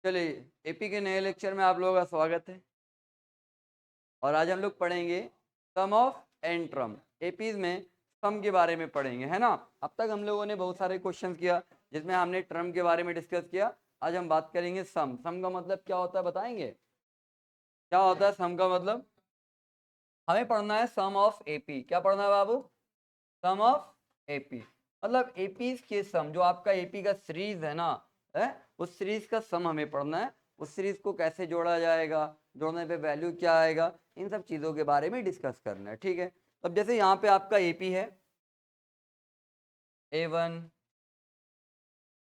चलिए, एपी के नए लेक्चर में आप लोगों का स्वागत है। और आज हम लोग पढ़ेंगे सम ऑफ एन ट्रम। एपीज में सम के बारे में पढ़ेंगे, है ना। अब तक हम लोगों ने बहुत सारे क्वेश्चन किया जिसमें हमने ट्रम के बारे में डिस्कस किया। आज हम बात करेंगे सम। सम का मतलब क्या होता है बताएंगे? क्या होता है सम का मतलब? हमें पढ़ना है सम ऑफ एपी। क्या पढ़ना है बाबू? Sum of AP. मतलब एपी के सम, जो आपका एपी का सीरीज है ना, है उस सीरीज का सम हमें पढ़ना है। उस सीरीज को कैसे जोड़ा जाएगा, जोड़ने पे वैल्यू क्या आएगा, इन सब चीजों के बारे में डिस्कस करना है, ठीक है। अब जैसे यहाँ पे आपका एपी है A1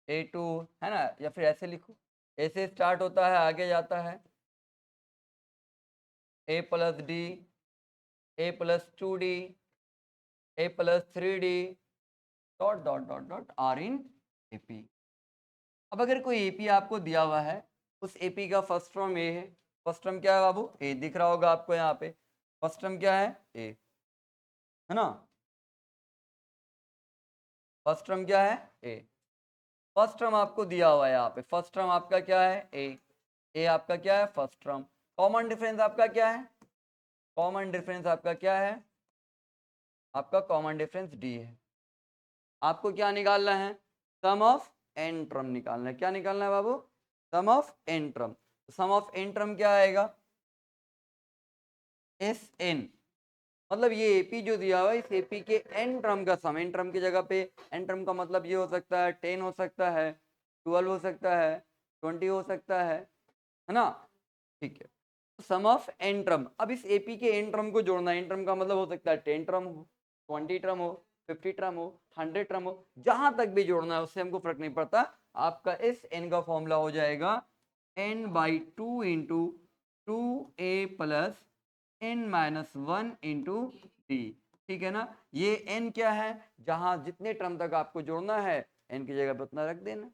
A2, है ना, या फिर ऐसे लिखो, ए से स्टार्ट होता है आगे जाता है A+D, A+2D, A+3D, dot dot dot dot are in AP. अब अगर कोई एपी आपको दिया हुआ है, उस एपी का फर्स्ट टर्म ए है। फर्स्ट टर्म क्या है बाबू? ए दिख रहा होगा आपको यहाँ पे। फर्स्ट टर्म क्या है? ए, है ना। फर्स्ट टर्म क्या है? ए। फर्स्ट टर्म आपको दिया हुआ है यहाँ पे। फर्स्ट टर्म आपका क्या है? ए। ए आपका क्या है? First term. कॉमन डिफरेंस आपका क्या है? कॉमन डिफरेंस आपका क्या है? आपका कॉमन डिफरेंस डी है। आपको क्या निकालना है? सम ऑफ एन टर्म निकालना है। क्या निकालना है बाबू? Sum of n term. Sum of n term क्या आएगा? S n. मतलब ये एपी जो दिया हुआ है, इस एपी के एन टर्म का सम। एन टर्म की जगह पे एन टर्म का मतलब ये हो सकता है 10 हो सकता है, 12 हो सकता है, 20 हो सकता है ना। ठीक है, सम ऑफ एन टर्म। अब इस एपी के एन टर्म को जोड़ना है। एन टर्म का मतलब हो सकता है 10 टर्म हो, 20 टर्म हो, 50 टर्म हो, 100 टर्म हो, जहां तक भी जोड़ना है उससे हमको फर्क नहीं पड़ता। आपका इस एन का फॉर्मूला हो जाएगा n/2 into 2a+ n-1 into D. ठीक है ना। ये n क्या है? जहां जितने टर्म तक आपको जोड़ना है n की जगह पे उतना रख देना।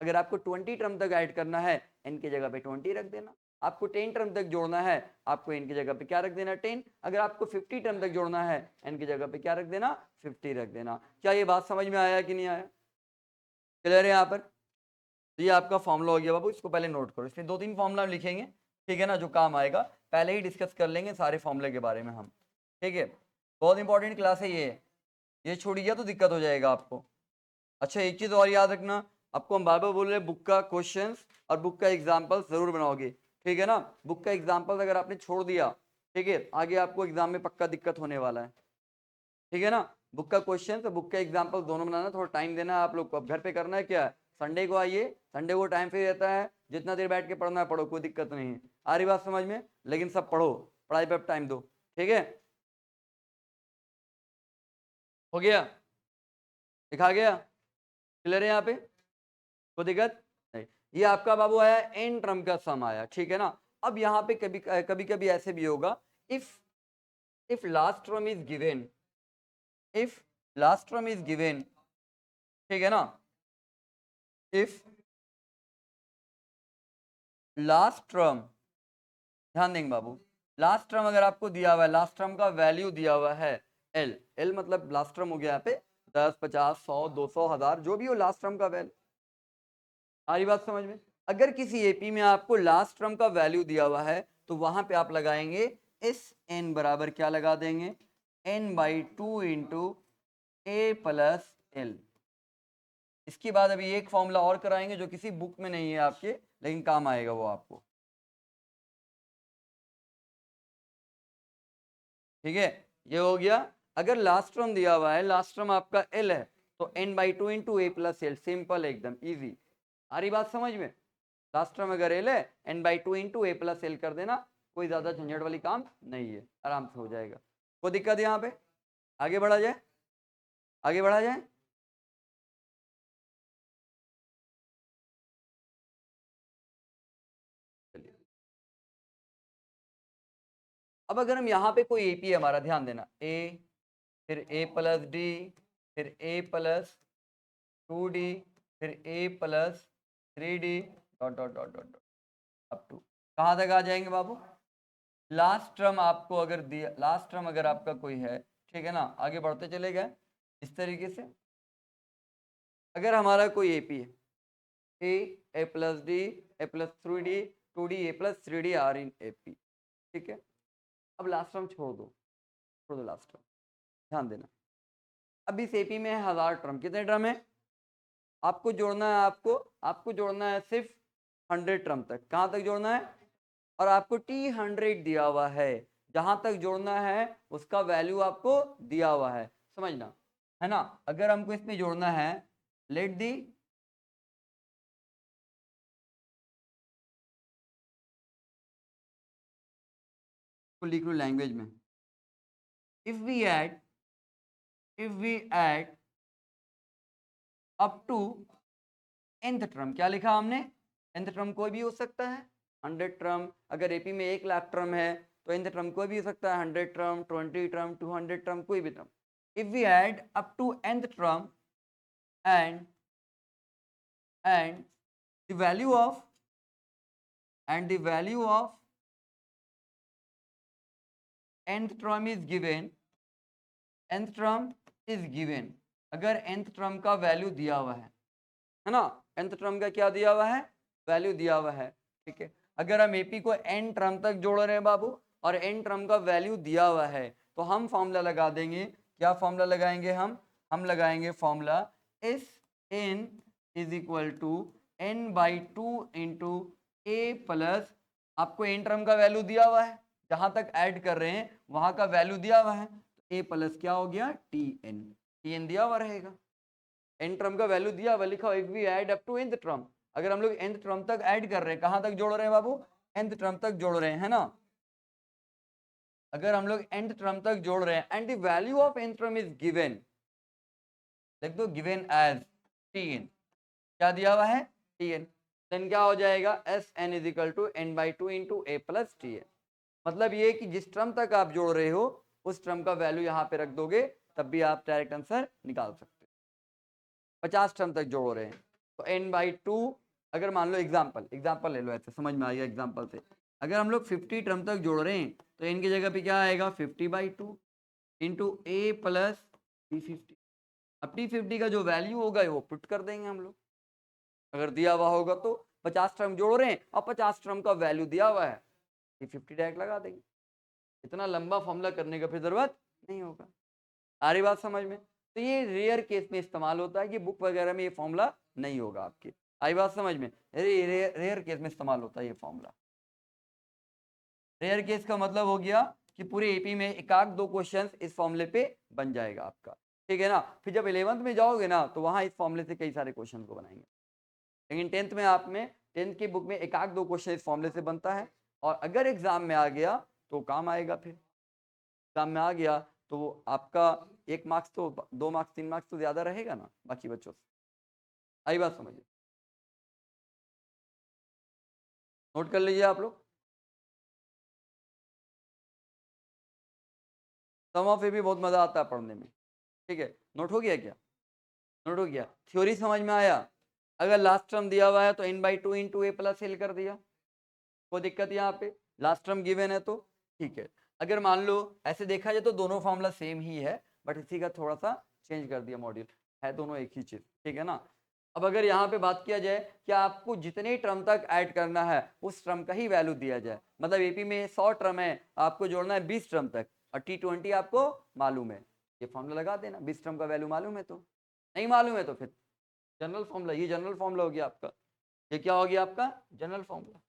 अगर आपको 20 टर्म तक ऐड करना है n की जगह पे 20 रख देना। आपको 10 टर्म तक जोड़ना है, आपको n की जगह पे क्या रख देना? 10। अगर आपको 50 टर्म तक जोड़ना है n की जगह पे क्या रख देना? 50 रख देना। क्या ये बात समझ में आया कि नहीं आया? क्लियर है यहाँ पर? तो ये आपका फॉर्मूला हो गया बाबू। इसको पहले नोट करो। इसमें 2-3 फॉर्मूला लिखेंगे, ठीक है ना, जो काम आएगा। पहले ही डिस्कस कर लेंगे सारे फॉर्मूले के बारे में हम, ठीक है। बहुत इंपॉर्टेंट क्लास है ये छूट गया तो दिक्कत हो जाएगा आपको। अच्छा, एक चीज और याद रखना, आपको हम बार बार बोल रहे हैं बुक का क्वेश्चंस और बुक का एग्जाम्पल जरूर बनाओगे, ठीक है ना। बुक का एग्जाम्पल अगर आपने छोड़ दिया, ठीक है, आगे आपको एग्जाम में पक्का दिक्कत होने वाला है, ठीक है ना। बुक का क्वेश्चन तो बुक का एग्जाम्पल दोनों बनाना, थोड़ा टाइम देना है आप लोग को। अब घर पे करना है क्या? संडे को आइए, संडे को टाइम फ्री रहता है, जितना देर बैठ के पढ़ना है पढ़ो, कोई दिक्कत नहीं है। आ रही बात समझ में? लेकिन सब पढ़ो, पढ़ाई पे टाइम दो, ठीक है। हो गया? दिखा गया? क्लियर है यहाँ पे? कोई दिक्कत नहीं। ये आपका बाबू आया एन टर्म का सम आया, ठीक है ना। अब यहाँ पे कभी कभी कभी ऐसे भी होगा, if if last term is given, if last term is given, ठीक है ना। इफ लास्ट टर्म, ध्यान देंगे बाबू, लास्ट टर्म अगर आपको दिया हुआ है, लास्ट टर्म का वैल्यू दिया हुआ है एल। एल मतलब लास्ट टर्म हो गया यहाँ पे 10, 50, 100, 200, 1000, जो भी हो लास्ट टर्म का वैल्यू। आ रही बात समझ में? अगर किसी एपी में आपको लास्ट टर्म का वैल्यू दिया हुआ है तो वहां पे आप लगाएंगे इस एन बराबर क्या लगा देंगे? n/2 into a+l। इसके बाद अभी एक फॉर्मूला और कराएंगे जो किसी बुक में नहीं है आपके, लेकिन काम आएगा वो आपको, ठीक है। ये हो गया। अगर लास्ट टर्म दिया हुआ है, लास्ट टर्म आपका एल है, तो n/2 इंटू a+l, सिंपल, एकदम इजी। आ रही बात समझ में? लास्ट टर्म अगर एल है, n/2 इंटू a+l कर देना, कोई ज्यादा झंझट वाली काम नहीं है, आराम से हो जाएगा। कोई दिक्कत है यहाँ पे? आगे बढ़ा जाए, आगे बढ़ा जाए। चलिए, अब अगर हम यहाँ पे कोई एपी है हमारा, ध्यान देना, ए, फिर a+d, फिर a+2d, फिर a+3d, dot dot dot dot up to कहाँ तक आ जाएंगे बाबू? लास्ट टर्म आपको अगर दिया, लास्ट टर्म अगर आपका कोई है, ठीक है ना, आगे बढ़ते चले गए इस तरीके से। अगर हमारा कोई एपी है, a plus d, a plus 3D, 2D, a plus 3D are in AP। ठीक है, अब लास्ट टर्म छोड़ दो लास्ट टर्म, ध्यान देना। अब इस AP में है 1000 टर्म, कितने टर्म है आपको जोड़ना है, आपको जोड़ना है सिर्फ 100 टर्म तक। कहाँ तक जोड़ना है? और आपको T100 दिया हुआ है, जहाँ तक जोड़ना है उसका वैल्यू आपको दिया हुआ है, समझना है ना। अगर हमको इसमें जोड़ना है, लेट दी लिख लो लैंग्वेज में, if we add up to nth term, क्या लिखा हमने? nth टर्म कोई भी हो सकता है, 100 टर्म। अगर AP में 1,00,000 टर्म है तो nth टर्म कोई भी हो सकता है, 100 टर्म, 20 टर्म, 200 टर्म, कोई भी term. If we add up to nth term and the value of nth term is given, nth term is given, अगर nth term का वैल्यू दिया हुआ है ना, nth term का क्या दिया हुआ है? वैल्यू दिया हुआ है। ठीक है, अगर हम AP को n टर्म तक जोड़ रहे हैं बाबू और n टर्म का वैल्यू दिया हुआ है तो हम फॉर्मूला लगा देंगे। क्या फॉर्मूला लगाएंगे हम लगाएंगे formula S N is equal to n/2 into A plus, आपको n टर्म का वैल्यू दिया हुआ है, जहां तक ऐड कर रहे हैं वहां का वैल्यू दिया हुआ है, तो a प्लस क्या हो गया? टी एन दिया हुआ रहेगा, n टर्म का वैल्यू दिया हुआ लिखा, if we add up to nth term, अगर हम लोग nth टर्म तक ऐड कर रहे हैं, कहां तक जोड़ रहे हैं बाबू? nth टर्म तक जोड़ रहे हैं, है ना। अगर हम लोग nth टर्म तक जोड़ रहे हैं and the value of nth term is given, लिख दो गिवन एज tn, क्या दिया हुआ है? tn, देन क्या हो जाएगा? Sn is equal to n/2 into A plus tn। मतलब ये कि जिस टर्म तक आप जोड़ रहे हो उस टर्म का वैल्यू यहाँ पे रख दोगे, तब भी आप डायरेक्ट आंसर निकाल सकते हो। 50 टर्म तक जोड़ रहे हैं तो n/2, अगर मान लो एग्जाम्पल ले लो, ऐसे समझ में आएगा एग्जाम्पल से। अगर हम लोग 50 टर्म तक जोड़ रहे हैं तो n की जगह पे क्या आएगा? 50/2 इंटू ए प्लस T50। अब T50 का जो वैल्यू होगा वो पुट कर देंगे हम लोग, अगर दिया हुआ होगा तो। 50 टर्म जोड़ रहे हैं और 50 टर्म का वैल्यू दिया हुआ है, T50 डायरेक्ट लगा देंगे। इतना लंबा फॉर्मूला करने का फिर जरूरत नहीं होगा। आ रही बात समझ में? तो ये रेयर केस में इस्तेमाल होता है कि बुक वगैरह में ये फॉर्मूला नहीं होगा आपके। आई बात समझ में? रेयर केस में इस्तेमाल होता है ये फॉर्मूला। रेयर केस का मतलब हो गया कि पूरे AP में एक आध दो क्वेश्चन इस फॉर्मूले पे बन जाएगा आपका, ठीक है ना। फिर जब 11th में जाओगे ना तो वहां इस फॉर्मूले से कई सारे क्वेश्चन को बनाएंगे, लेकिन 10th में आप में 10th की बुक में एक आध दो क्वेश्चन इस फॉर्मूले से बनता है, और अगर एग्जाम में आ गया तो काम आएगा। फिर एग्जाम में आ गया तो आपका 1 मार्क्स तो 2 मार्क्स 3 मार्क्स तो ज्यादा रहेगा ना बाकी बच्चों से। आई बात समझिए, नोट कर लीजिए आप लोग। सम ऑफ ए भी बहुत मजा आता है पढ़ने में, ठीक है। नोट हो गया क्या? नोट हो गया, थ्योरी समझ में आया। अगर लास्ट टर्म दिया हुआ है तो n/2 into A plus L कर दिया, कोई दिक्कत यहाँ पे? लास्ट टर्म गिवन है तो ठीक है। अगर मान लो ऐसे देखा जाए तो दोनों फॉर्मूला सेम ही है, बट इसी का थोड़ा सा चेंज कर दिया मॉड्यूल, है दोनों एक ही चीज, ठीक है ना। अब अगर यहाँ पे बात किया जाए कि आपको जितने टर्म तक ऐड करना है उस टर्म का ही वैल्यू दिया जाए, मतलब AP में 100 टर्म है, आपको जोड़ना है 20 टर्म तक, और T20 आपको मालूम है, ये फॉर्मूला लगा देना। 20 टर्म का वैल्यू मालूम है तो, नहीं मालूम है तो फिर जनरल फॉर्मूला, ये जनरल फॉर्मूला हो गया आपका। ये क्या हो गया आपका? जनरल फॉर्मूला,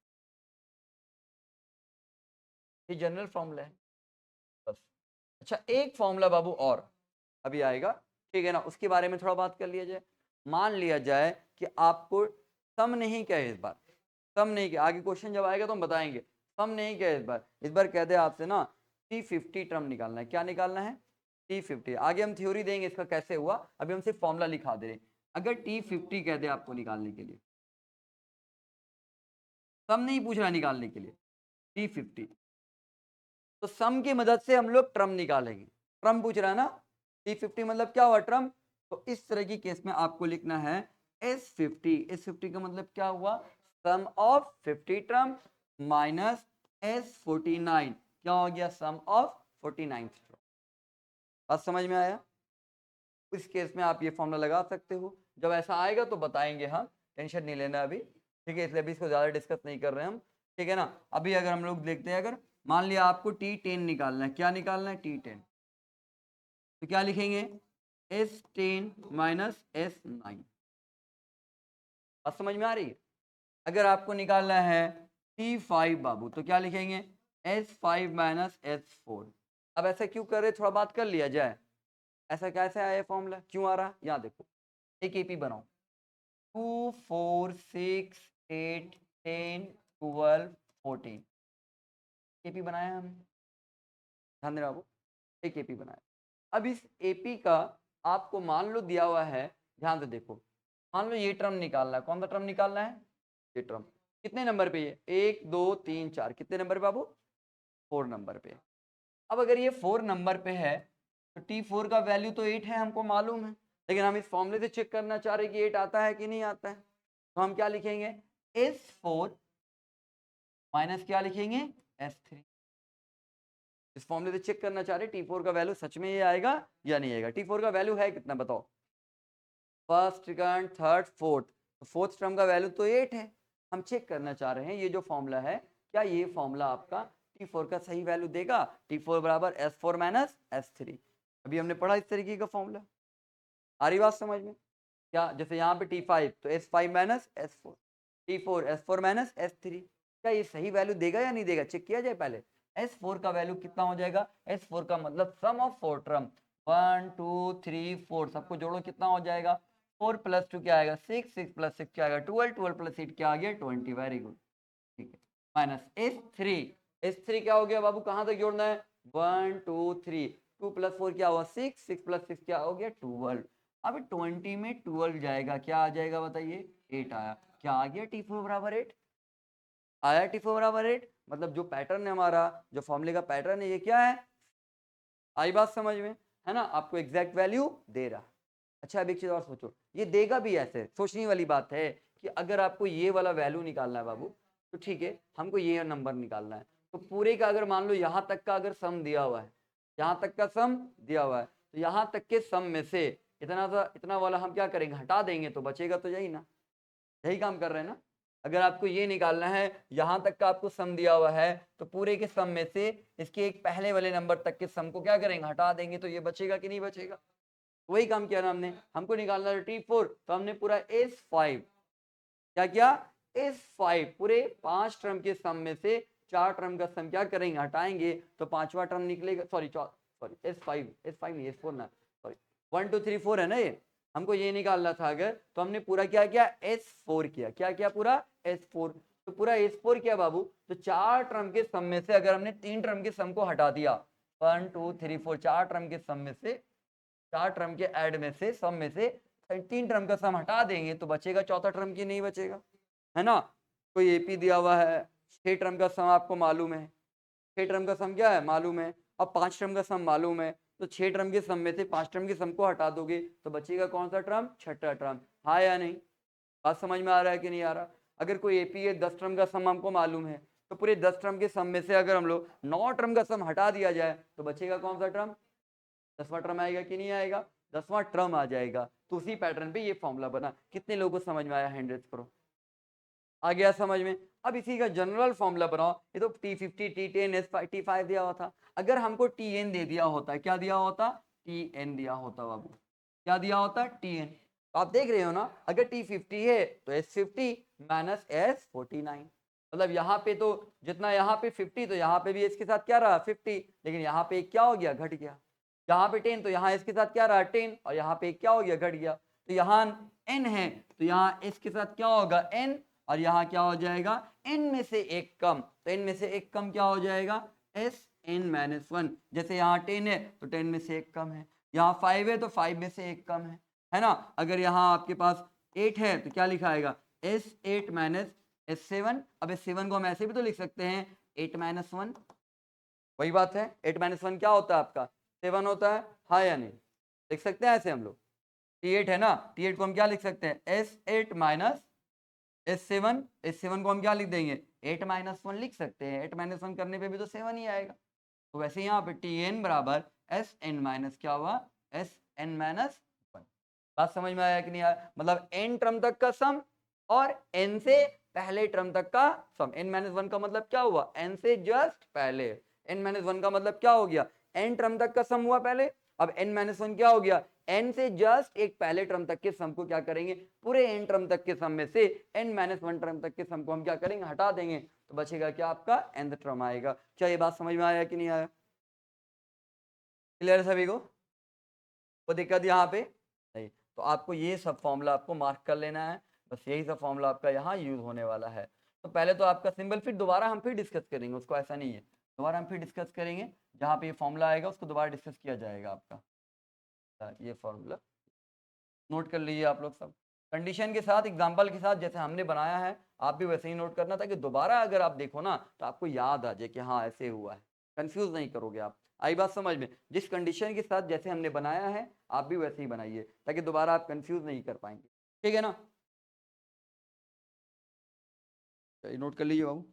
ये जनरल फॉर्मूला है बस। अच्छा, एक फॉर्मूला बाबू और अभी आएगा, ठीक है ना, उसके बारे में थोड़ा बात कर लिया जाए। मान लिया जाए कि आपको सम नहीं क्या है इस बार, सम नहीं क्या, आगे क्वेश्चन जब आएगा तो हम बताएंगे। सम नहीं क्या इस बार कह दे आपसे ना T50 टर्म निकालना है। क्या निकालना है? T50। आगे हम थ्योरी देंगे इसका कैसे हुआ, अभी हम सिर्फ फॉर्मूला लिखा दे रहे हैं। अगर T50 कह दे आपको निकालने के लिए, सम नहीं पूछ रहा निकालने के लिए, T50, तो सम की मदद से हम लोग ट्रम निकालेंगे। ट्रम पूछ रहा है ना, T50 मतलब क्या हुआ? ट्रम। तो इस तरह की केस में आपको लिखना है S50 का मतलब क्या हुआ? सम ऑफ 50 टर्म माइनस S49, क्या हो गया? सम ऑफ 49 टर्म। बात समझ में आया? इस केस में आप ये फॉर्मूला लगा सकते हो, जब ऐसा आएगा तो बताएंगे हम टेंशन नहीं लेना अभी, ठीक है, इसलिए अभी इसको ज़्यादा डिस्कस नहीं कर रहे हैं हम, ठीक है ना। अभी अगर हम लोग देखते हैं, अगर मान लिया आपको T10 निकालना है, क्या निकालना है, T10, तो क्या लिखेंगे, S10 माइनस S9। बात समझ में आ रही है। अगर आपको निकालना है T5 बाबू, तो क्या लिखेंगे, S5 माइनस S4। अब ऐसा क्यों कर रहे, थोड़ा बात कर लिया जाए। ऐसा कैसे आया फॉर्मूला, क्यों आ रहा, यहाँ देखो, एक एपी बनाओ, 2 4 6 8 10 12 14 एपी बनाया हमने, ध्यान देना बाबू, एक एपी बनाया। अब इस एपी का आपको मान लो दिया हुआ है, ध्यान से देखो, मान लो ये टर्म निकालना है, कौन सा टर्म निकालना है, ये टर्म कितने नंबर पे, ये 1 2 3 4, कितने नंबर पे बाबू, 4 नंबर पे। अब अगर ये 4 नंबर पे है तो T4 का वैल्यू तो 8 है, हमको मालूम है, लेकिन हम इस फॉर्मूले से चेक करना चाह रहे हैं कि 8 आता है कि नहीं आता है। तो हम क्या लिखेंगे, S4 माइनस क्या लिखेंगे, S3। इस फॉर्मूले से चेक करना चाह रहे हैं T4 का वैल्यू सच में ये आएगा या नहीं आएगा। T4 का वैल्यू है कितना बताओ, फर्स्ट, सेकंड, थर्ड, फोर्थ, तो फोर्थ टर्म का वैल्यू तो 8 है। हम चेक करना चाह रहे हैं ये जो फॉर्मूला है, क्या ये फॉर्मूला आपका T4 का सही वैल्यू देगा। T4 बराबर S4 माइनस S3, अभी हमने पढ़ा इस तरीके का फॉर्मूला, आ रही बात समझ में। क्या, जैसे यहाँ पे T5 तो S5 minus S4, T4 S4 minus S3, क्या ये सही वैल्यू देगा या नहीं देगा, चेक किया जाए पहले। S4 का वैल्यू कितना हो जाएगा, S4 का मतलब सम ऑफ 4 टर्म, 1 2 3 4, सबको जोड़ो कितना हो जाएगा, 4 प्लस 2 क्या आएगा 6, 6 प्लस 6 क्या आएगा 12, 12 प्लस 8 क्या आ गया 20, वेरी गुड, ठीक है। माइनस S3, S3 क्या हो गया बाबू, कहाँ तक जोड़ना है, 1 2 3, 2 प्लस 4 क्या हुआ 6, 6 प्लस 6 क्या हो गया 12। अब 20 में 12 जाएगा, क्या आ जाएगा बताइए, 8 आया, क्या आ गया T4 बराबर 8, आया T4 बराबर 8। मतलब जो पैटर्न है हमारा, जो फॉर्मूले का पैटर्न है, ये क्या है, आई बात समझ में, है ना, आपको एग्जैक्ट वैल्यू दे रहा है। अच्छा अब एक चीज और सोचो, ये देगा भी ऐसे, सोचने वाली बात है कि अगर आपको ये वाला वैल्यू निकालना है बाबू, तो ठीक है, हमको ये नंबर निकालना है, तो पूरे का अगर मान लो यहाँ तक का अगर सम दिया हुआ है, यहाँ तक का सम दिया हुआ है, तो यहाँ तक के सम में से इतना सा इतना वाला हम क्या करेंगे, हटा देंगे, तो बचेगा तो यही ना, यही काम कर रहे हैं ना। अगर आपको ये निकालना है, यहां तक का आपको सम दिया हुआ है, तो पूरे के सम में से इसके एक पहले वाले नंबर तक के सम को क्या करेंगे, हटा देंगे, तो ये बचेगा कि नहीं बचेगा, वही काम किया ना हमने। हमको निकालना है T4, तो हमने पूरा S5 क्या किया, S5 पूरे 5 टर्म के सम में से 4 टर्म का सम क्या करेंगे, हटाएंगे, तो 5वां टर्म निकलेगा, सॉरी S5 नहीं S4 ना, सॉरी 1 2 3 4 है ना ये, हमको ये निकालना था अगर, तो हमने पूरा क्या किया, S4 किया, क्या किया पूरा S4, तो पूरा S4 किया बाबू, तो 4 टर्म के सम में से अगर हमने 3 टर्म के सम को हटा दिया, 1 2 3 4, 4 टर्म के सम में से, 4 टर्म के ऐड में से, सम में से 3 टर्म का सम हटा देंगे, तो बचेगा चौथा टर्म की नहीं बचेगा, है ना। कोई एपी दिया हुआ है, 6 टर्म का सम आपको मालूम है, 6 टर्म का सम क्या है मालूम है, अब 5 टर्म का सम मालूम है, तो 6 टर्म के सम में से 5 टर्म के सम को हटा दोगे, तो बचेगा कौन सा टर्म, छठा टर्म, हाँ या नहीं, बात समझ में आ रहा है कि नहीं आ रहा। अगर कोई एपी है 10 टर्म का सम हमको मालूम है, तो पूरे 10 टर्म के सम में से अगर हम लोग 9 टर्म का सम हटा दिया जाए, तो बचेगा कौन सा टर्म, 10वां टर्म आएगा कि नहीं आएगा, 10वां टर्म आ जाएगा। तो उसी पैटर्न पे ये फॉर्मूला बना, कितने लोगों को समझ में आया, हैंड रेज करो, आ गया समझ में। अब इसी का जनरल फॉर्मूला बनाओ, ये तो T50 T10 T5 दिया हुआ था, अगर हमको Tn दे दिया होता, क्या दिया होता, Tn दिया होता बाबू, क्या दिया होता, Tn, तो आप देख रहे हो ना, अगर T50 है तो S50 माइनस S49, मतलब यहाँ पे तो जितना यहाँ पे 50, तो यहाँ पे भी इसके साथ क्या रहा 50, लेकिन यहाँ पे क्या हो गया, घट गया, यहाँ पे 10, तो यहाँ इसके साथ क्या रहा 10, और यहाँ पे क्या हो गया, घट गया, तो यहाँ n है, तो यहाँ इसके साथ क्या होगा n, और यहाँ क्या हो जाएगा, n में से एक कम, तो n में से एक कम क्या हो जाएगा, Sn-1, जैसे यहाँ 10 है तो 10 में से एक कम है, यहाँ 5 है तो 5 में से एक कम है ना। अगर यहाँ आपके पास 8 है तो क्या लिखाएगा, S8 माइनस S7, अब S7 को हम ऐसे भी तो लिख सकते हैं 8 माइनस 1, वही बात है, 8 माइनस 1 क्या होता है आपका 7 होता है, हाँ या नहीं, लिख सकते हैं ऐसे हम लोग, T8 है ना, T8 को हम क्या लिख सकते हैं, S8 माइनस S7, S7 को हम क्या लिख देंगे, 8 माइनस 1 लिख सकते हैं, 8 माइनस 1 करने पे भी तो 7 ही आएगा, तो वैसे यहाँ पे Tn बराबर Sn माइनस क्या हुआ, Sn माइनस 1। बात समझ में आया कि नहीं आया, मतलब n टर्म तक का सम और n से पहले टर्म तक का सम। n-1 का मतलब क्या हुआ, n से जस्ट पहले। n-1 का मतलब क्या हो गया, n टर्म तक का सम हुआ पहले। अब n-1 क्या हो गया, n से जस्ट एक पहले टर्म तक के सम को क्या करेंगे, पूरे n टर्म तक के सम में से n-1 टर्म तक के सम को हम क्या करेंगे, हटा देंगे, तो बचेगा क्या, आपका nth टर्म आएगा। क्या ये बात समझ में आया कि नहीं आया, क्लियर है सभी को, कोई दिक्कत यहाँ पे नहीं। तो आपको ये सब फॉर्मूला आपको मार्क कर लेना है, बस यही सब फॉर्मूला आपका यहाँ यूज होने वाला है। तो पहले तो आपका सिंबल, फिर दोबारा हम फिर डिस्कस करेंगे उसको, ऐसा नहीं है, दोबारा हम फिर डिस्कस करेंगे, जहाँ पे ये फॉर्मूला आएगा उसको दोबारा डिस्कस किया जाएगा आपका। ये फॉर्मूला नोट कर लीजिए आप लोग सब, कंडीशन के साथ, एग्जाम्पल के साथ, जैसे हमने बनाया है आप भी वैसे ही नोट करना, ताकि दोबारा अगर आप देखो ना तो आपको याद आ जाए कि हाँ ऐसे हुआ है, कंफ्यूज नहीं करोगे आप। आई बात समझ में, जिस कंडीशन के साथ जैसे हमने बनाया है आप भी वैसे ही बनाइए, ताकि दोबारा आप कंफ्यूज नहीं कर पाएंगे, ठीक है ना। नोट कर लीजिए बाबू।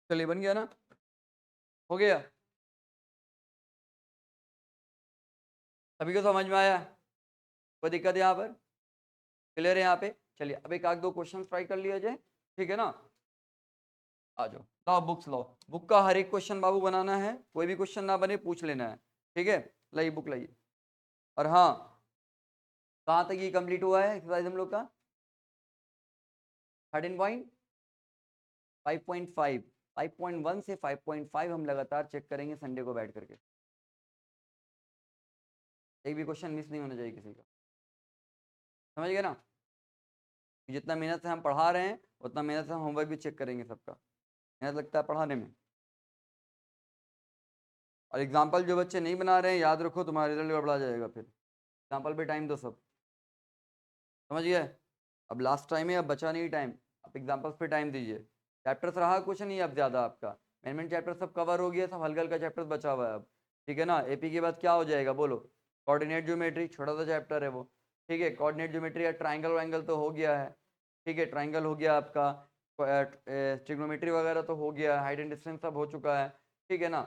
चलिए बन गया ना, हो गया, सभी को समझ में आया, कोई दिक्कत है यहाँ पर, क्लियर है यहाँ पे। चलिए अब एक आध दो क्वेश्चन ट्राई कर लिया जाए, ठीक है ना। आ जाओ, लाओ बुक्स लाओ, बुक का हर एक क्वेश्चन बाबू बनाना है, कोई भी क्वेश्चन ना बने पूछ लेना है, ठीक है। लाइए बुक लाइए। और हाँ, कहाँ तक ये कंप्लीट हुआ है एक्सरसाइज हम लोग का, 13.5.5, 5.1 से 5.5 हम लगातार चेक करेंगे संडे को बैठ करके, एक भी क्वेश्चन मिस नहीं होना चाहिए किसी का, समझ गए ना। जितना मेहनत से हम पढ़ा रहे हैं उतना मेहनत से हम होमवर्क भी चेक करेंगे सबका, मेहनत लगता है पढ़ाने में। और एग्जाम्पल जो बच्चे नहीं बना रहे हैं, याद रखो तुम्हारा रिजल्ट गड़बड़ा जाएगा, फिर एग्जाम्पल पे टाइम दो सब, समझ गए। अब लास्ट टाइम है, अब बचा नहीं टाइम, अब एग्जाम्पल्स पे टाइम दीजिए। चैप्टर्स रहा कुछ नहीं अब ज़्यादा, आपका मैनेजमेंट चैप्टर सब कवर हो गया, सब हल्का हल्का चैप्टर बचा हुआ है अब, ठीक है ना। एपी के बाद क्या हो जाएगा बोलो, कोऑर्डिनेट ज्योमेट्री, छोटा सा चैप्टर है वो, ठीक है। कोऑर्डिनेट ज्योमेट्री या ट्राइंगल वाइंगल तो हो गया है, ठीक है, ट्राइंगल हो गया आपका, ट्रिग्नोमेट्री वगैरह तो हो गया, हाइट एंड डिस्टेंस सब हो चुका है, ठीक है ना।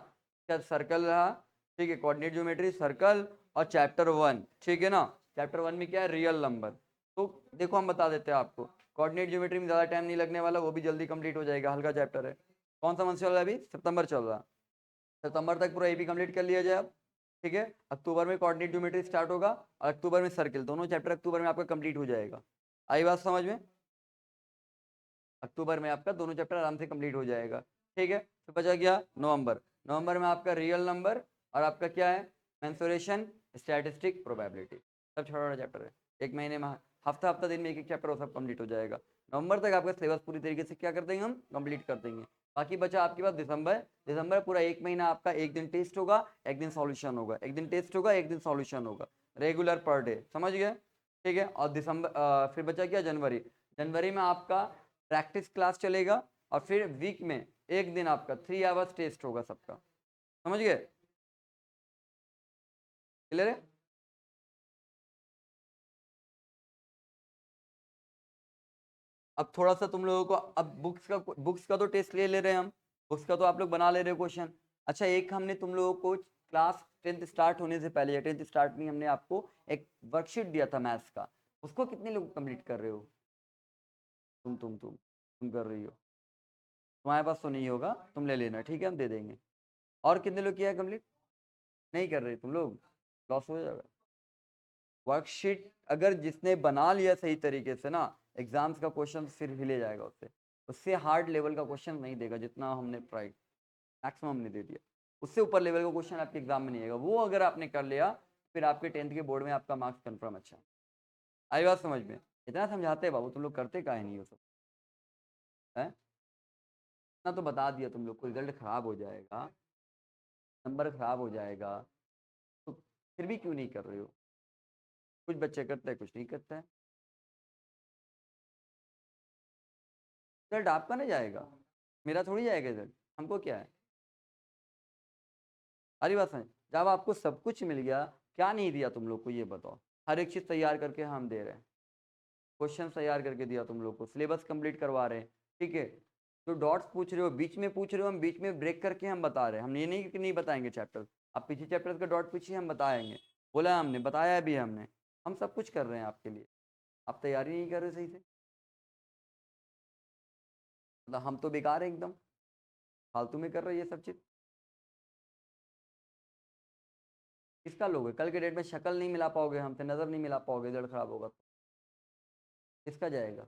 क्या सर्कल रहा, ठीक है, कोऑर्डिनेट ज्योमेट्री, सर्कल, और चैप्टर 1, ठीक है ना। चैप्टर 1 में क्या है, रियल नंबर। तो देखो हम बता देते हैं आपको, कोऑर्डिनेट ज्योमेट्री में ज़्यादा टाइम नहीं लगने वाला, वो भी जल्दी कंप्लीट हो जाएगा, हल्का चैप्टर है। कौन सा मंथ चल रहा है अभी, सितंबर चल रहा है, सितंबर तक पूरा एपी कंप्लीट कर लिया जाए अब, ठीक है। अक्टूबर में कोऑर्डिनेट ज्योमेट्री स्टार्ट होगा, और अक्टूबर में सर्किल, दोनों चैप्टर अक्टूबर में आपका कंप्लीट हो जाएगा। आई बात समझ में, अक्टूबर में आपका दोनों चैप्टर आराम से कंप्लीट हो जाएगा, ठीक है। तो बचा गया नवंबर, नवंबर में आपका रियल नंबर, और आपका क्या है, मेंसुरेशन, स्टैटिस्टिक, प्रोबेबिलिटी, सब छोटा छोटा चैप्टर है, एक महीने में हफ्ता हफ्ता दिन में एक चैप्टर वो सब कंप्लीट हो जाएगा। नवंबर तक आपका सिलेबस पूरी तरीके से क्या कर देंगे, हम कंप्लीट कर देंगे। बाकी बचा आपके पास दिसंबर पूरा 1 महीना आपका, एक दिन टेस्ट होगा, एक दिन सॉल्यूशन होगा, एक दिन टेस्ट होगा, एक दिन सॉल्यूशन होगा, रेगुलर पर डे, समझ गए? ठीक है। और फिर बचा क्या, जनवरी में आपका प्रैक्टिस क्लास चलेगा, और फिर वीक में एक दिन आपका 3 आवर्स टेस्ट होगा सबका, समझ गए? क्लियर है? अब थोड़ा सा तुम लोगों को, अब बुक्स का तो टेस्ट ले रहे हैं हम, बुक्स का तो आप लोग बना ले रहे हो क्वेश्चन। अच्छा, एक हमने तुम लोगों को क्लास 10th स्टार्ट होने से पहले, या 10th स्टार्ट में हमने आपको एक वर्कशीट दिया था मैथ्स का, उसको कितने लोग कंप्लीट कर रहे हो? तुम कर रही हो, तुम्हारे पास तो नहीं होगा, तुम ले लेना, ठीक है, हम दे देंगे। और कितने लोग किया है कंप्लीट? नहीं कर रहे तुम लोग, लॉस हो जाएगा। वर्कशीट अगर जिसने बना लिया सही तरीके से ना, एग्जाम्स का क्वेश्चन फिर हिले जाएगा उससे, उससे हार्ड लेवल का क्वेश्चन नहीं देगा, जितना हमने ट्राई मैक्सिमम हमने दे दिया, उससे ऊपर लेवल का क्वेश्चन आपके एग्जाम में नहीं आएगा। वो अगर आपने कर लिया, फिर आपके 10th के बोर्ड में आपका मार्क्स कंफर्म अच्छा। आई बात समझ में? इतना समझाते हैं बाबू, तुम लोग करते काहे नहीं हो सब है? इतना तो बता दिया तुम लोग को, रिजल्ट खराब हो जाएगा, नंबर खराब हो जाएगा, तो फिर भी क्यों नहीं कर रहे हो? कुछ बच्चे करते हैं, कुछ नहीं करते हैं। रिजल्ट आपका नहीं जाएगा, मेरा थोड़ी जाएगा रिजल्ट, हमको क्या है? अरे बात समझ, जब आपको सब कुछ मिल गया, क्या नहीं दिया तुम लोग को ये बताओ? हर एक चीज़ तैयार करके हम दे रहे हैं, क्वेश्चन तैयार करके दिया तुम लोग को, सिलेबस कंप्लीट करवा रहे हैं, ठीक है। तो डॉट्स पूछ रहे हो, बीच में पूछ रहे हो, हम बीच में ब्रेक करके हम बता रहे हैं, हम ये नहीं कि नहीं बताएंगे चैप्टर, आप पीछे चैप्टर का डॉट पूछिए, हम बताएंगे, बोला है हमने, बताया भी हमने, हम सब कुछ कर रहे हैं आपके लिए, आप तैयारी नहीं कर रहे सही से, मतलब हम तो बेकार है एकदम, फालतू में कर रहे हैं ये सब चीज़। किसका लोगे? कल के डेट में शक्ल नहीं मिला पाओगे हमसे, नज़र नहीं मिला पाओगे, रिजल्ट खराब होगा तो किसका जाएगा?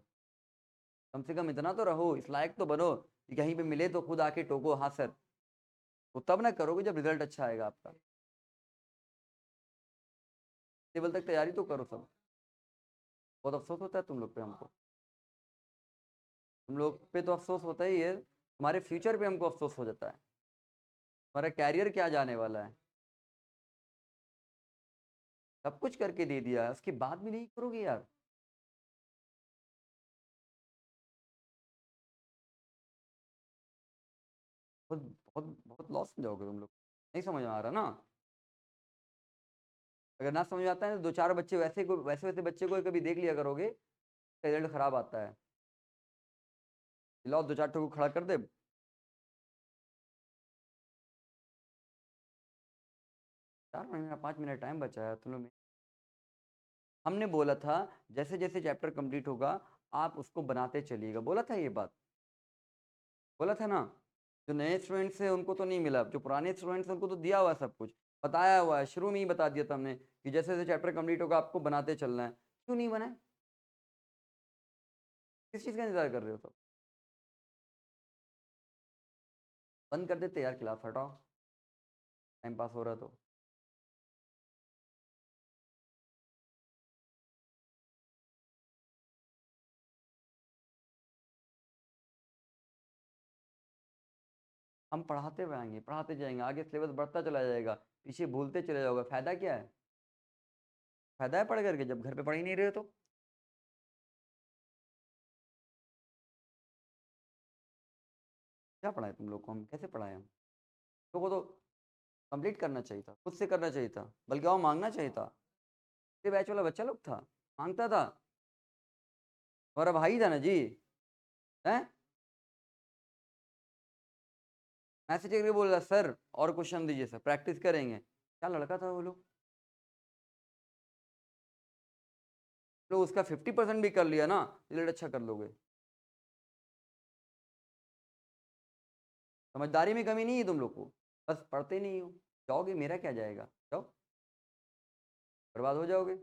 कम से कम इतना तो रहो, इस लायक तो बनो कि कहीं पे मिले तो खुद आके टोको, हाँ सर, तो तब ना करोगे जब रिजल्ट अच्छा आएगा आपका। टेबल तक तैयारी तो करो सब। बहुत अफसोस होता है तुम लोग पे, हमको तुम लोग पे तो अफसोस होता ही है, तुम्हारे फ्यूचर पे हमको अफसोस हो जाता है, तुम्हारा कैरियर क्या जाने वाला है। सब कुछ करके दे दिया है, उसके बाद भी नहीं करोगे यार? बहुत बहुत बहुत लॉस में जाओगे तुम लोग, नहीं समझ में आ रहा ना? अगर ना समझ में आता है तो 2-4 बच्चे वैसे वैसे बच्चे को कभी देख लिया करोगे, रिजल्ट खराब आता है, लाओ 2-4 को खड़ा कर दे। 4 महीना 5 मिनट टाइम बचा है तुम लोग में। हमने बोला था जैसे जैसे चैप्टर कंप्लीट होगा, आप उसको बनाते चलिएगा, बोला था ये बात, बोला था ना? जो नए स्टूडेंट्स हैं उनको तो नहीं मिला, जो पुराने स्टूडेंट्स हैं उनको तो दिया हुआ है, सब कुछ बताया हुआ है, शुरू में ही बता दिया था हमने कि जैसे जैसे चैप्टर कंप्लीट होगा आपको बनाते चलना है। क्यों नहीं बनाए? किस चीज़ का इंतजार कर रहे हो सब? बंद कर देते यार, क्लास हटाओ, टाइम पास हो रहा तो। हम पढ़ाते हुए आएंगे, पढ़ाते जाएंगे, आगे सिलेबस बढ़ता चला जाएगा, पीछे भूलते चले जाओगे, फायदा क्या है? फायदा है पढ़ करके जब घर पे पढ़ ही नहीं रहे हो तो? क्या पढ़ाए तुम लोग को, हम कैसे पढ़ाए? हम लोगों को तो कंप्लीट करना चाहिए था, खुद से करना चाहिए था, बल्कि और मांगना चाहिए था। ये बैच वाला बच्चा लोग था, मांगता था, तुम्हारा भाई था ना जी, हैं? मैसेज करके बोल रहा सर और क्वेश्चन दीजिए सर, प्रैक्टिस करेंगे, क्या लड़का था वो लोग। लोग उसका 50% भी कर लिया ना, रिजल्ट अच्छा कर लोगे। समझदारी में कमी नहीं है तुम लोग को, बस पढ़ते नहीं हो, जाओगे मेरा क्या जाएगा, जाओ, बर्बाद हो जाओगे।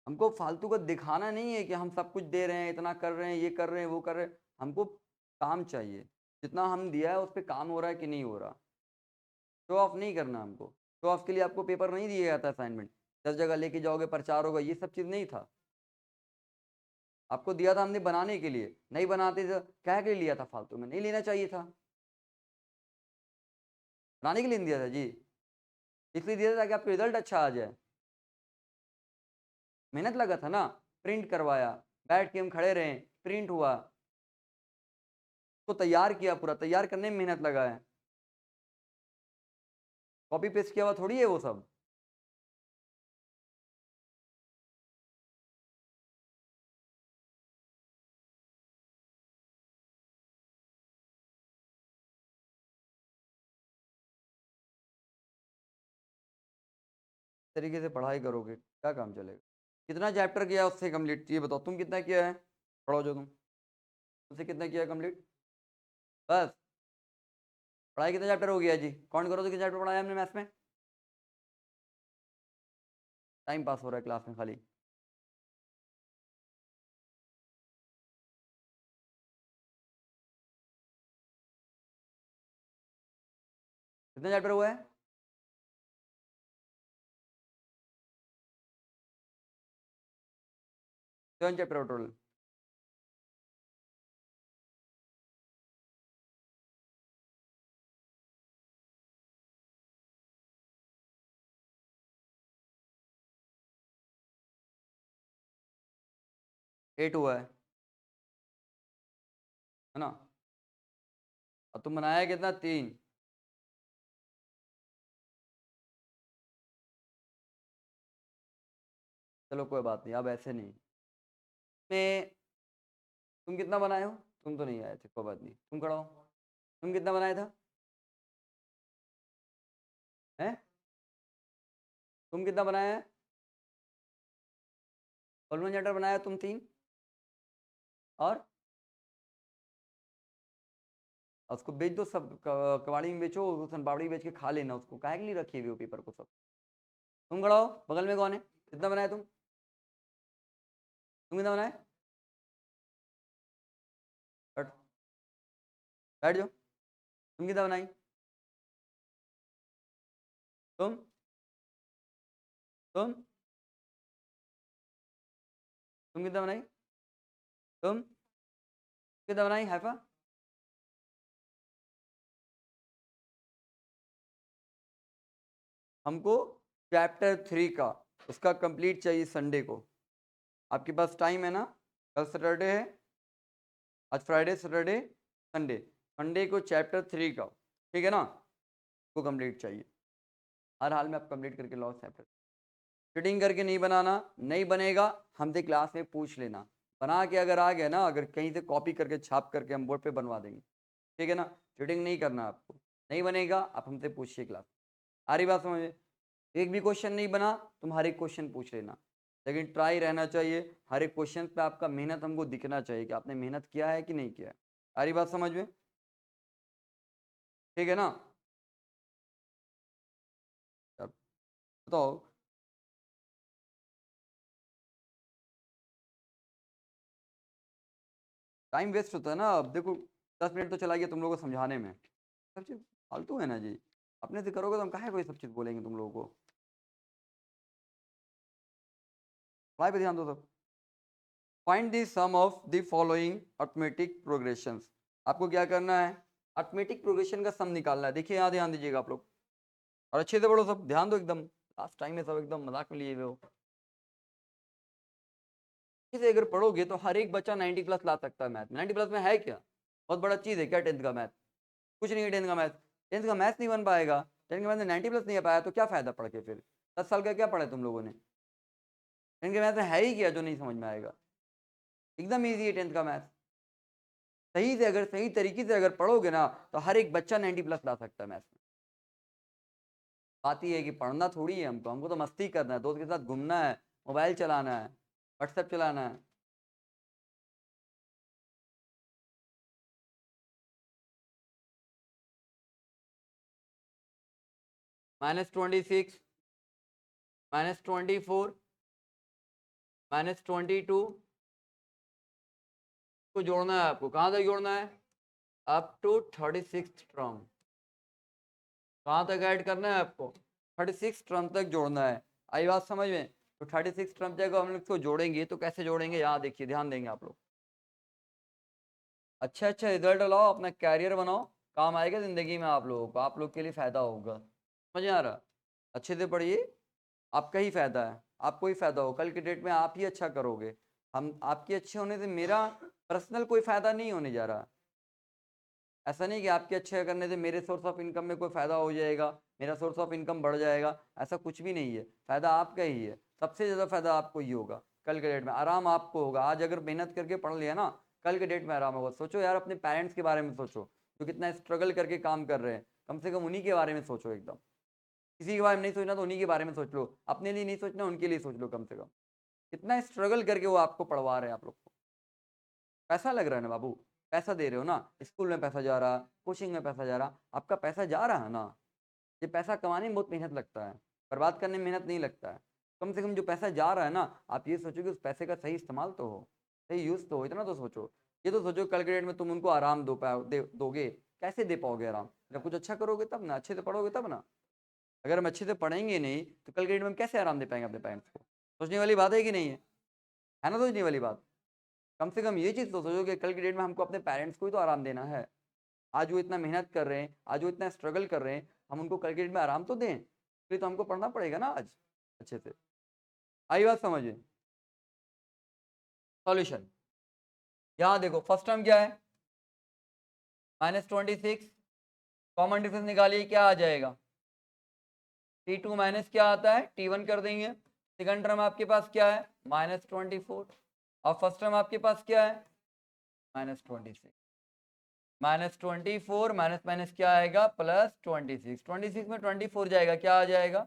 हमको फालतू का दिखाना नहीं है कि हम सब कुछ दे रहे हैं, इतना कर रहे हैं, ये कर रहे हैं, वो कर रहे हैं, हमको काम चाहिए, जितना हम दिया है उस पर काम हो रहा है कि नहीं हो रहा। शो ऑफ नहीं करना हमको। शो ऑफ के लिए आपको पेपर नहीं दिया जाता असाइनमेंट, 10 जगह लेके जाओगे प्रचार होगा, ये सब चीज़ नहीं था। आपको दिया था हमने बनाने के लिए, नहीं बनाते तो क्या के लिए लिया था फालतू में, नहीं लेना चाहिए था। बनाने के लिए नहीं दिया था जी, इसलिए दिया था ताकि आपका रिजल्ट अच्छा आ जाए। मेहनत लगा था ना, प्रिंट करवाया, बैठ के हम खड़े रहे, प्रिंट हुआ, तो तैयार किया, पूरा तैयार करने में मेहनत लगा है। कॉपी पेस्ट किया हुआ थोड़ी है वो सब। तरीके से पढ़ाई करोगे क्या काम चलेगा। कितना चैप्टर किया उससे कंप्लीट, ये बताओ तुम कितना किया है, पढ़ो जो तुम, उससे कितना किया कंप्लीट, बस। पढ़ाई कितना चैप्टर हो गया जी, काउंट करो तो कितना चैप्टर पढ़ाया हमने मैथ्स में। टाइम पास हो रहा है क्लास में खाली। कितना चैप्टर हुआ है, 7 चैप्टर टोटल। एट हुआ है ना। और तुम बनाया कितना, 3। चलो कोई बात नहीं, अब ऐसे नहीं मैं, तुम कितना बनाए हो, तुम तो नहीं आए थे, कोई बात नहीं, तुम खड़ा हो, तुम कितना बनाया था, हैं, तुम कितना बनाया है, कॉलम चैप्टर बनाया तुम 3, और उसको बेच दो सब, कबाड़ी में बेचो, सन बावड़ी बेच के खा लेना उसको, काहे के लिए रखी हुई हो पेपर को सब। तुम खड़ा हो, बगल में कौन है, कितना बनाया तुम कितना बनाए, बैठ, बैठ जाओ, तुम कितना बनाई, तुम तुम तुम कितना बनाई, तुम कितना बनाई हैफा। हमको चैप्टर 3 का उसका कंप्लीट चाहिए संडे को, आपके पास टाइम है ना, कल सैटरडे है, आज फ्राइडे सैटरडे संडे, संडे को चैप्टर 3 का, ठीक है ना, को कंप्लीट चाहिए, हर हाल में आप कंप्लीट करके लाओ चैप्टर। चीटिंग करके नहीं बनाना, नहीं बनेगा हमसे क्लास में पूछ लेना, बना के अगर आ गया ना, अगर कहीं से कॉपी करके छाप करके हम बोर्ड पे बनवा देंगे, ठीक है ना। चीटिंग नहीं करना आपको, नहीं बनेगा आप हमसे पूछिए क्लास। आ रही बात समझ में, एक भी क्वेश्चन नहीं बना तुम हर एक क्वेश्चन पूछ लेना, लेकिन ट्राई रहना चाहिए, हर एक क्वेश्चन पे आपका मेहनत हमको दिखना चाहिए कि आपने मेहनत किया है कि नहीं किया है। आ रही बात समझ में, ठीक है ना। अब बताओ, टाइम वेस्ट होता है ना, अब देखो 10 मिनट तो चला गया तुम लोगों को समझाने में, सब चीज़ फालतू है ना जी, अपने से करोगे तो हम काहे कोई सब चीज़ बोलेंगे तुम लोगों को। पढ़ाई पे ध्यान दो सब। Find the sum of the following arithmetic progressions, आपको क्या करना है, अर्थमेटिक प्रोग्रेशन का सम निकालना है। देखिए यहाँ ध्यान दीजिएगा आप लोग, और अच्छे से पढ़ो सब, ध्यान दो एकदम, लास्ट टाइम में सब एकदम मजाक में लिए हुए हो। इसे अगर पढ़ोगे तो हर एक बच्चा 90 प्लस ला सकता है मैथ में। 90 प्लस में है क्या, बहुत बड़ा चीज़ है क्या 10th का मैथ, कुछ नहीं है 10th का मैथ। 10th का मैथ नहीं बन पाएगा, 10th के मैथ में 90 प्लस नहीं आ पाया तो क्या फायदा पढ़ के, फिर 10 साल का क्या पढ़ा तुम लोगों ने। 10th के मैथ में है ही क्या जो नहीं समझ में आएगा, एकदम ईजी है 10th का मैथ। सही से अगर सही तरीके से अगर पढ़ोगे ना तो हर एक बच्चा 90 प्लस ला सकता है मैथ में। बात ये है कि पढ़ना थोड़ी है हमको, हमको तो मस्ती करना है, दोस्त के साथ घूमना है, मोबाइल चलाना है, व्हाट्सएप चलाना है। -26, -24, -22 को जोड़ना है आपको, कहाँ तक जोड़ना है, अप टू 36th टर्म। कहाँ तक ऐड करना है आपको? 36 टर्म तक जोड़ना है। आई बात समझ में? तो 36 टर्म तक हम लोग इसको जोड़ेंगे तो कैसे जोड़ेंगे, यहाँ देखिए, ध्यान देंगे आप लोग। अच्छा अच्छा रिजल्ट लाओ, अपना कैरियर बनाओ, काम आएगा जिंदगी में आप लोगों को, आप लोग के लिए फायदा होगा। समझ में आ रहा? अच्छे से पढ़िए, आपका ही फायदा है, आपको ही फायदा हो, कल की डेट में आप ही अच्छा करोगे। हम आपके अच्छे होने से मेरा पर्सनल कोई फायदा नहीं होने जा रहा। ऐसा नहीं कि आपके अच्छे करने से मेरे सोर्स ऑफ इनकम में कोई फायदा हो जाएगा, मेरा सोर्स ऑफ इनकम बढ़ जाएगा, ऐसा कुछ भी नहीं है। फायदा आपका ही है, सबसे ज्यादा फायदा आपको ही होगा। कल के डेट में आराम आपको होगा। आज अगर मेहनत करके पढ़ लिया ना, कल के डेट में आराम होगा। सोचो यार, अपने पेरेंट्स के बारे में सोचो, जो कितना स्ट्रगल करके काम कर रहे हैं, कम से कम उन्हीं के बारे में सोचो एकदम। किसी के बारे में नहीं सोचना तो उन्हीं के बारे में सोच लो, अपने लिए नहीं सोचना, उनके लिए सोच लो। कम से कम कितना स्ट्रगल करके वो आपको पढ़वा रहे हैं आप लोग को। पैसा लग रहा है ना बाबू, पैसा दे रहे हो ना, स्कूल में पैसा जा रहा, कोचिंग में पैसा जा रहा, आपका पैसा जा रहा है ना। ये पैसा कमाने में बहुत मेहनत लगता है, बर्बाद करने में मेहनत नहीं लगता है। कम से कम जो पैसा जा रहा है ना, आप ये सोचो कि उस पैसे का सही इस्तेमाल तो हो, सही यूज तो हो, इतना तो सोचो। ये तो सोचो कल के डेट में तुम उनको आराम दोगे, कैसे दे पाओगे आराम? जब कुछ अच्छा करोगे तब ना, अच्छे से पढ़ोगे तब ना। अगर हम अच्छे से पढ़ेंगे नहीं तो कल के डेट में हम कैसे आराम दे पाएंगे अपने पेरेंट्स को? सोचने वाली बात है कि नहीं है ना? सोचने वाली बात। कम से कम ये चीज़ तो सोचो कि कल की डेट में हमको अपने पेरेंट्स को ही तो आराम देना है। आज वो इतना मेहनत कर रहे हैं, आज वो इतना स्ट्रगल कर रहे हैं, हम उनको कल की डेट में आराम तो दें। इसलिए तो हमको पढ़ना पड़ेगा ना आज अच्छे से। आई बात समझिए। सॉल्यूशन यहाँ देखो, फर्स्ट टर्म क्या है? -26। कॉमन डिफरेंस निकालिए, क्या आ जाएगा? T2 माइनस क्या आता है? T1 कर देंगे। सेकंड टर्म आपके पास क्या है? -24। और फर्स्ट टर्म आपके पास क्या है? -26। -24 माइनस माइनस क्या आएगा? +26। 26 में 24 जाएगा, क्या आ जाएगा?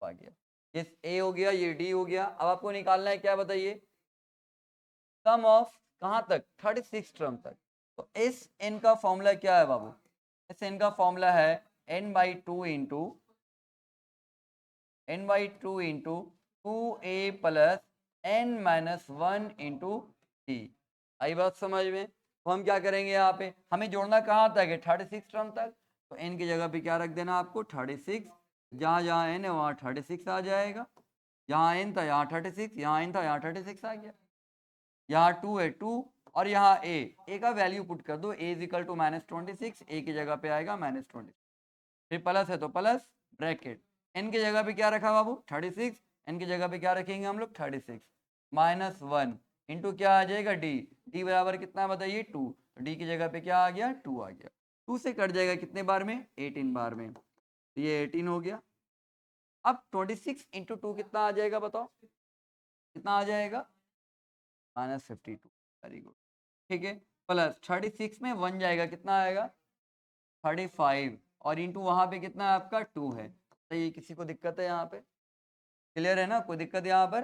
आ गया। ये ए हो गया, ये डी हो गया। अब आपको निकालना है क्या, बताइए? सम ऑफ कहाँ तक? 36 टर्म तक। तो इस एन का फॉर्मूला क्या है बाबू? इस एन का फॉर्मूला है n/2 इंटू टू ए प्लस n-1 इंटू टी। आई बात समझ में? तो हम क्या करेंगे, यहाँ पे हमें जोड़ना कहाँ तक है? 36 टर्म तक। तो n की जगह पे क्या रख देना आपको? 36। जहाँ जहाँ n है वहाँ 36 आ जाएगा। यहाँ n था, यहाँ 36, यहाँ n था, यहाँ 36 आ गया। यहाँ 2 है, 2, और यहाँ a का वैल्यू पुट कर दो। a is equal to -26, a की जगह पे आएगा -20। फिर प्लस है तो प्लस ब्रैकेट, n की जगह पे क्या रखा बाबू? 36। n की जगह पे क्या रखेंगे हम लोग? 36 -1 इंटू क्या आ जाएगा? d। d बराबर कितना बताइए? 2। तो d की जगह पे क्या आ गया? 2 आ गया। 2 से कट जाएगा कितने बार में? 18 बार में। तो ये 18 हो गया। अब 26 इंटू 2 कितना आ जाएगा बताओ? कितना आ जाएगा? -52। Very good. ठीक है। प्लस 36 में 1 जाएगा, कितना आएगा? 35। और इंटू वहां पे कितना है आपका? 2 है। तो ये किसी को दिक्कत है यहाँ पे? क्लियर है ना? कोई दिक्कत यहाँ पर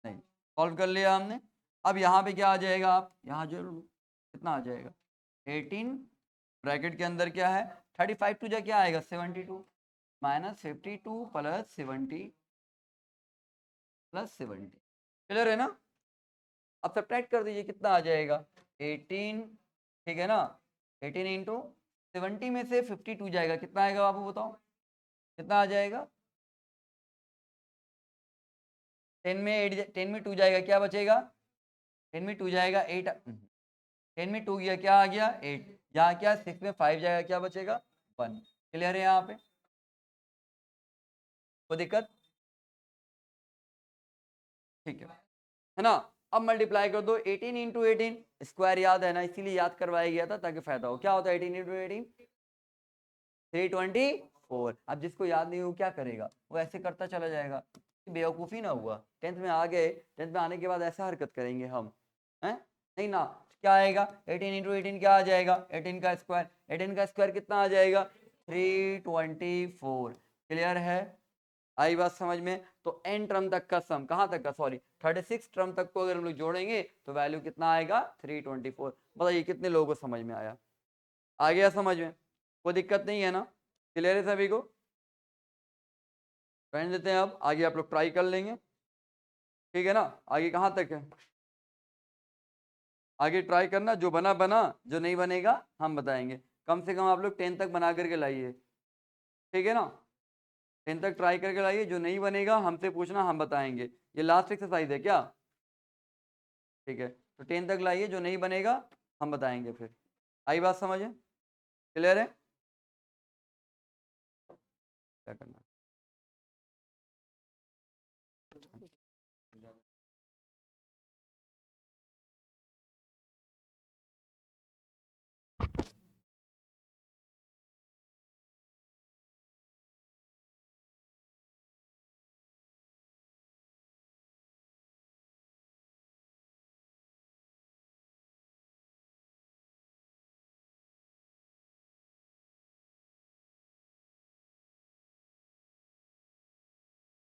नहीं? सॉल्व कर लिया हमने। अब यहाँ पे क्या आ जाएगा? आप यहाँ जोड़ लो, कितना आ जाएगा? 18 ब्रैकेट के अंदर क्या है? 35 टू जा क्या आएगा? 72। -52 +70 क्लियर है ना? अब सब्ट्रैक्ट कर दीजिए, कितना आ जाएगा? 18। ठीक है ना? 18 इंटू 70 में से 52 जाएगा, कितना आएगा बाबू बताओ? कितना आ जाएगा? 10 में 8, 10 में 2 जाएगा, क्या बचेगा? 10 में 2 जाएगा 8। 10 में 2 गया, क्या आ गया? 8। यहाँ क्या? 6 में 5 जाएगा, क्या बचेगा? 1। क्लियर है यहाँ पे? कोई दिक्कत? ठीक है ना? अब मल्टीप्लाई कर दो 18 इंटू 18, स्क्वायर याद है ना, इसीलिए याद करवाया गया था ताकि फायदा हो। क्या होता है 18 इंटू 18? 324। अब जिसको याद नहीं हो क्या करेगा? वो ऐसे करता चला जाएगा। बेवकूफ़ी ना हुआ, 10th में आ गए, 10th में आने के बाद ऐसा हरकत करेंगे हम, हैं? नहीं ना। क्या आएगा? 18 इंटू 18 क्या आ जाएगा? 18 का स्क्वायर। 18 का स्क्वायर कितना आ जाएगा? 324। क्लियर है? आई बात समझ में? तो n टर्म तक का सम, कहाँ तक का, सॉरी 36 टर्म तक को अगर हम लोग जोड़ेंगे तो वैल्यू कितना आएगा? 324। बताइए कितने लोगों को समझ में आया? आ गया समझ में? कोई दिक्कत नहीं है ना? क्लियर है सभी को? रहने देते हैं, अब आगे आप लोग ट्राई कर लेंगे। ठीक है ना? आगे कहाँ तक है? आगे ट्राई करना, जो बना बना, जो नहीं बनेगा हम बताएंगे। कम से कम आप लोग 10 तक बना करके लाइए। ठीक है ना। 10 तक ट्राई करके लाइए, जो नहीं बनेगा हमसे पूछना, हम बताएंगे। ये लास्ट एक्सरसाइज है क्या? ठीक है, तो 10 तक लाइए, जो नहीं बनेगा हम बताएंगे फिर। आई बात समझ? क्लियर है? क्या करना?